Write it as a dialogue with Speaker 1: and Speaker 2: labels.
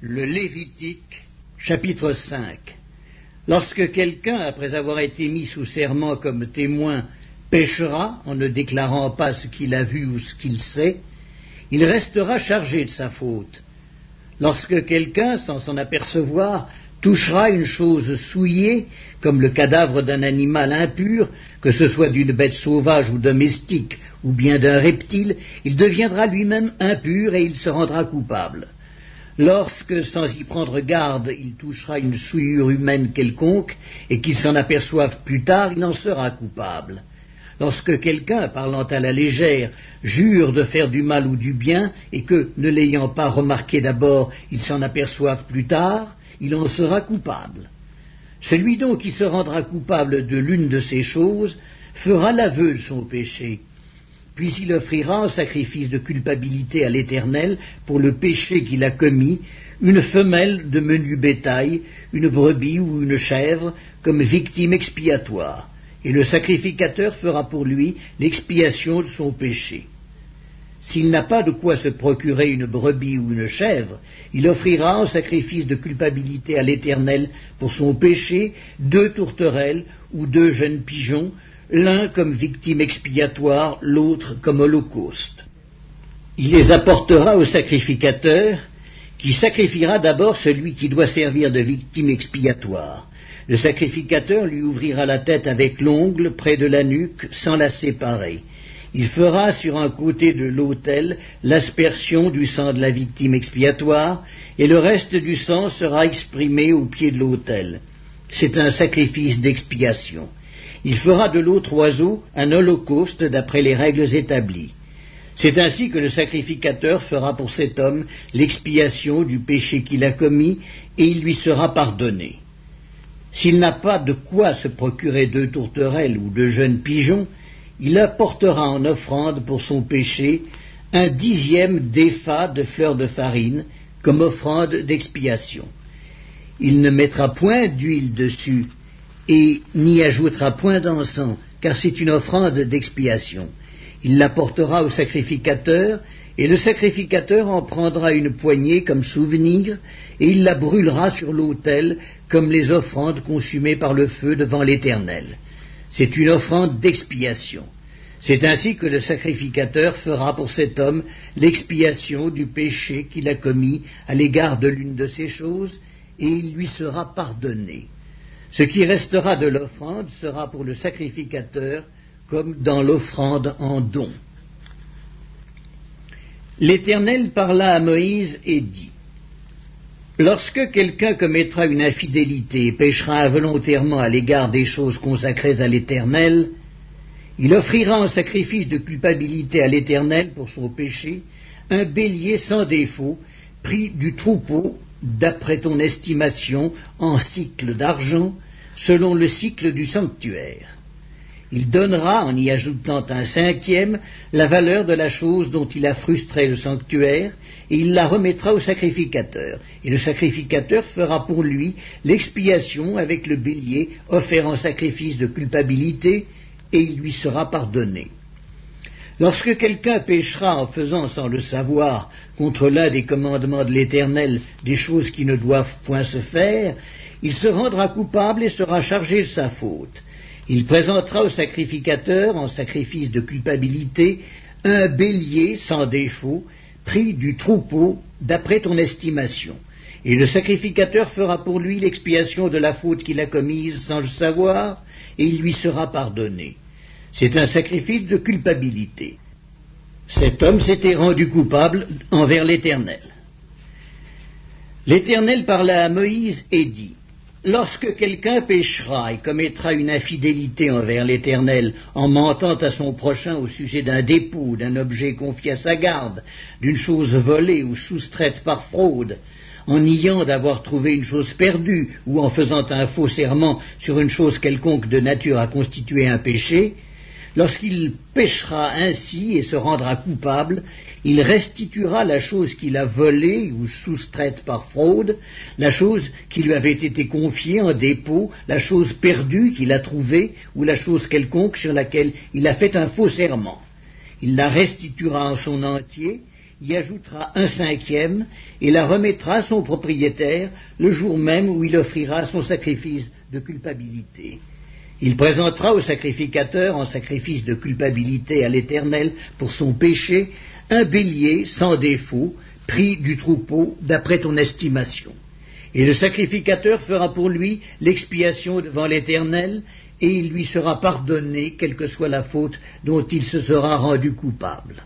Speaker 1: Le Lévitique, chapitre 5. Lorsque quelqu'un, après avoir été mis sous serment comme témoin, péchera en ne déclarant pas ce qu'il a vu ou ce qu'il sait, il restera chargé de sa faute. Lorsque quelqu'un, sans s'en apercevoir, touchera une chose souillée, comme le cadavre d'un animal impur, que ce soit d'une bête sauvage ou domestique, ou bien d'un reptile, il deviendra lui-même impur et il se rendra coupable. Lorsque, sans y prendre garde, il touchera une souillure humaine quelconque, et qu'il s'en aperçoive plus tard, il en sera coupable. Lorsque quelqu'un, parlant à la légère, jure de faire du mal ou du bien, et que, ne l'ayant pas remarqué d'abord, il s'en aperçoive plus tard, il en sera coupable. Celui donc qui se rendra coupable de l'une de ces choses fera l'aveu de son péché, puis il offrira en sacrifice de culpabilité à l'Éternel pour le péché qu'il a commis une femelle de menu bétail, une brebis ou une chèvre comme victime expiatoire, et le sacrificateur fera pour lui l'expiation de son péché. S'il n'a pas de quoi se procurer une brebis ou une chèvre, il offrira en sacrifice de culpabilité à l'Éternel pour son péché 2 tourterelles ou 2 jeunes pigeons, l'un comme victime expiatoire, l'autre comme holocauste. Il les apportera au sacrificateur, qui sacrifiera d'abord celui qui doit servir de victime expiatoire. Le sacrificateur lui ouvrira la tête avec l'ongle près de la nuque, sans la séparer. Il fera sur un côté de l'autel l'aspersion du sang de la victime expiatoire, et le reste du sang sera exprimé au pied de l'autel. C'est un sacrifice d'expiation. Il fera de l'autre oiseau un holocauste d'après les règles établies. C'est ainsi que le sacrificateur fera pour cet homme l'expiation du péché qu'il a commis, et il lui sera pardonné. S'il n'a pas de quoi se procurer 2 tourterelles ou 2 jeunes pigeons, il apportera en offrande pour son péché 1/10 d'épha de fleur de farine comme offrande d'expiation. Il ne mettra point d'huile dessus et n'y ajoutera point d'encens, car c'est une offrande d'expiation. Il l'apportera au sacrificateur, et le sacrificateur en prendra une poignée comme souvenir, et il la brûlera sur l'autel comme les offrandes consumées par le feu devant l'Éternel. C'est une offrande d'expiation. C'est ainsi que le sacrificateur fera pour cet homme l'expiation du péché qu'il a commis à l'égard de l'une de ces choses, et il lui sera pardonné. Ce qui restera de l'offrande sera pour le sacrificateur comme dans l'offrande en don. L'Éternel parla à Moïse et dit : Lorsque quelqu'un commettra une infidélité et péchera involontairement à l'égard des choses consacrées à l'Éternel, il offrira en sacrifice de culpabilité à l'Éternel pour son péché un bélier sans défaut, pris du troupeau, d'après ton estimation, en cycle d'argent, selon le cycle du sanctuaire. Il donnera, en y ajoutant 1/5, la valeur de la chose dont il a frustré le sanctuaire, et il la remettra au sacrificateur. Et le sacrificateur fera pour lui l'expiation avec le bélier offert en sacrifice de culpabilité, et il lui sera pardonné. Lorsque quelqu'un péchera en faisant sans le savoir contre l'un des commandements de l'Éternel des choses qui ne doivent point se faire, il se rendra coupable et sera chargé de sa faute. Il présentera au sacrificateur, en sacrifice de culpabilité, un bélier sans défaut, pris du troupeau, d'après ton estimation. Et le sacrificateur fera pour lui l'expiation de la faute qu'il a commise sans le savoir, et il lui sera pardonné. C'est un sacrifice de culpabilité. Cet homme s'était rendu coupable envers l'Éternel. L'Éternel parla à Moïse et dit : Lorsque quelqu'un péchera et commettra une infidélité envers l'Éternel en mentant à son prochain au sujet d'un dépôt, d'un objet confié à sa garde, d'une chose volée ou soustraite par fraude, en niant d'avoir trouvé une chose perdue ou en faisant un faux serment sur une chose quelconque de nature à constituer un péché, lorsqu'il péchera ainsi et se rendra coupable, il restituera la chose qu'il a volée ou soustraite par fraude, la chose qui lui avait été confiée en dépôt, la chose perdue qu'il a trouvée ou la chose quelconque sur laquelle il a fait un faux serment. Il la restituera en son entier, y ajoutera un cinquième et la remettra à son propriétaire le jour même où il offrira son sacrifice de culpabilité. Il présentera au sacrificateur en sacrifice de culpabilité à l'Éternel pour son péché un bélier sans défaut, pris du troupeau d'après ton estimation. Et le sacrificateur fera pour lui l'expiation devant l'Éternel, et il lui sera pardonné, quelle que soit la faute dont il se sera rendu coupable.